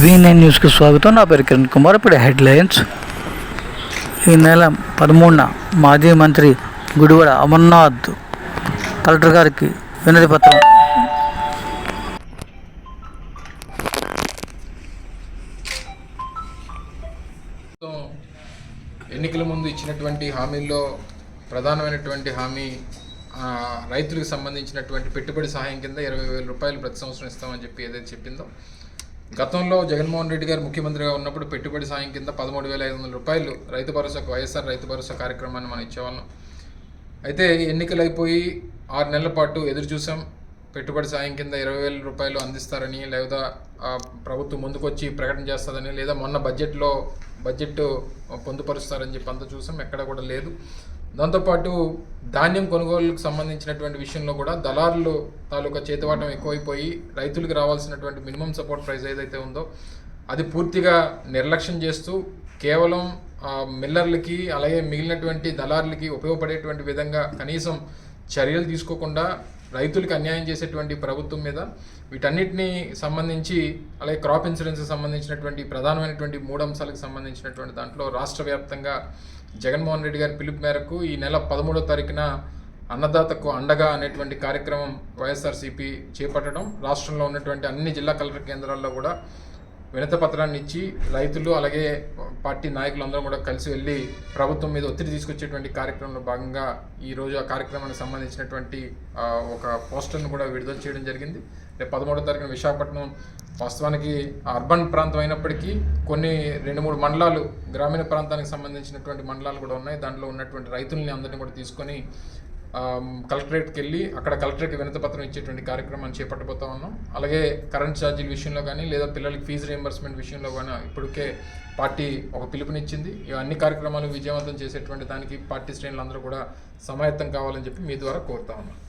V9 న్యూస్కి స్వాగతం. నా పేరు కిరణ్ కుమార్. ఇప్పుడు హెడ్లైన్స్. ఈ నెల 13న మాజీ మంత్రి గుడివాడ అమర్నాథ్ కలెక్టర్ గారికి వినతి పత్రం. ఎన్నికల ముందు ఇచ్చినటువంటి హామీల్లో ప్రధానమైనటువంటి హామీ రైతులకు సంబంధించినటువంటి పెట్టుబడి సహాయం కింద 20,000 రూపాయలు ప్రతి సంవత్సరం ఇస్తామని చెప్పి ఏదైతే చెప్పిందో, గతంలో జగన్మోహన్ రెడ్డి గారు ముఖ్యమంత్రిగా ఉన్నప్పుడు పెట్టుబడి సాయం కింద 13,500 రూపాయలు రైతు భరోసాకు, వైఎస్ఆర్ రైతు భరోసా కార్యక్రమాన్ని మనం ఇచ్చేవాళ్ళం. అయితే ఎన్నికలు అయిపోయి 6 నెలల పాటు ఎదురు చూసాం. పెట్టుబడి సాయం కింద 20,000 రూపాయలు అందిస్తారని, లేదా ప్రభుత్వం ముందుకొచ్చి ప్రకటన చేస్తుందని, లేదా మొన్న బడ్జెట్ పొందుపరుస్తారని చెప్పి అంతా చూసాం. ఎక్కడ కూడా లేదు. దాంతోపాటు ధాన్యం కొనుగోలుకు సంబంధించినటువంటి విషయంలో కూడా దళారులు తాలూకా చేతివాటం ఎక్కువైపోయి రైతులకు రావాల్సినటువంటి మినిమం సపోర్ట్ ప్రైస్ ఏదైతే ఉందో అది పూర్తిగా నిర్లక్ష్యం చేస్తూ కేవలం మిల్లర్లకి అలాగే మిగిలినటువంటి దళారులకి ఉపయోగపడేటువంటి విధంగా కనీసం చర్యలు తీసుకోకుండా రైతులకు అన్యాయం చేసేటువంటి ప్రభుత్వం మీద వీటన్నిటిని సంబంధించి, అలాగే క్రాప్ ఇన్సూరెన్స్కి సంబంధించినటువంటి ప్రధానమైనటువంటి 3 అంశాలకు సంబంధించినటువంటి దాంట్లో రాష్ట్ర వ్యాప్తంగా జగన్మోహన్ రెడ్డి గారి పిలుపు మేరకు ఈ నెల 13వ తారీఖున అన్నదాతకు అండగా అనేటువంటి కార్యక్రమం వైఎస్ఆర్సీపీ చేపట్టడం, రాష్ట్రంలో ఉన్నటువంటి అన్ని జిల్లా కలెక్టర్ కేంద్రాల్లో కూడా వినతి పత్రాన్ని ఇచ్చి రైతులు అలాగే పార్టీ నాయకులు అందరం కూడా కలిసి వెళ్ళి ప్రభుత్వం మీద ఒత్తిడి తీసుకొచ్చేటువంటి కార్యక్రమంలో భాగంగా ఈరోజు ఆ కార్యక్రమానికి సంబంధించినటువంటి ఒక పోస్టర్ను కూడా విడుదల చేయడం జరిగింది. రేపు 13వ తారీఖున విశాఖపట్నం వాస్తవానికి అర్బన్ ప్రాంతం అయినప్పటికీ కొన్ని 2-3 మండలాలు గ్రామీణ ప్రాంతానికి సంబంధించినటువంటి మండలాలు కూడా ఉన్నాయి. దాంట్లో ఉన్నటువంటి రైతుల్ని అందరినీ కూడా తీసుకొని కలెక్టరేట్కి వెళ్ళి అక్కడ కలెక్టరేట్కి వినతి పత్రం ఇచ్చేటువంటి కార్యక్రమాన్ని చేపట్టబోతా ఉన్నాం. అలాగే కరెంట్ ఛార్జీల విషయంలో కానీ, లేదా పిల్లలకి ఫీజు రియంబర్స్మెంట్ విషయంలో కానీ ఇప్పటికే పార్టీ ఒక పిలుపునిచ్చింది. ఈ అన్ని కార్యక్రమాలు విజయవంతం చేసేటువంటి దానికి పార్టీ శ్రేణులందరూ కూడా సమాయత్తం కావాలని చెప్పి మీ ద్వారా కోరుతా ఉన్నాం.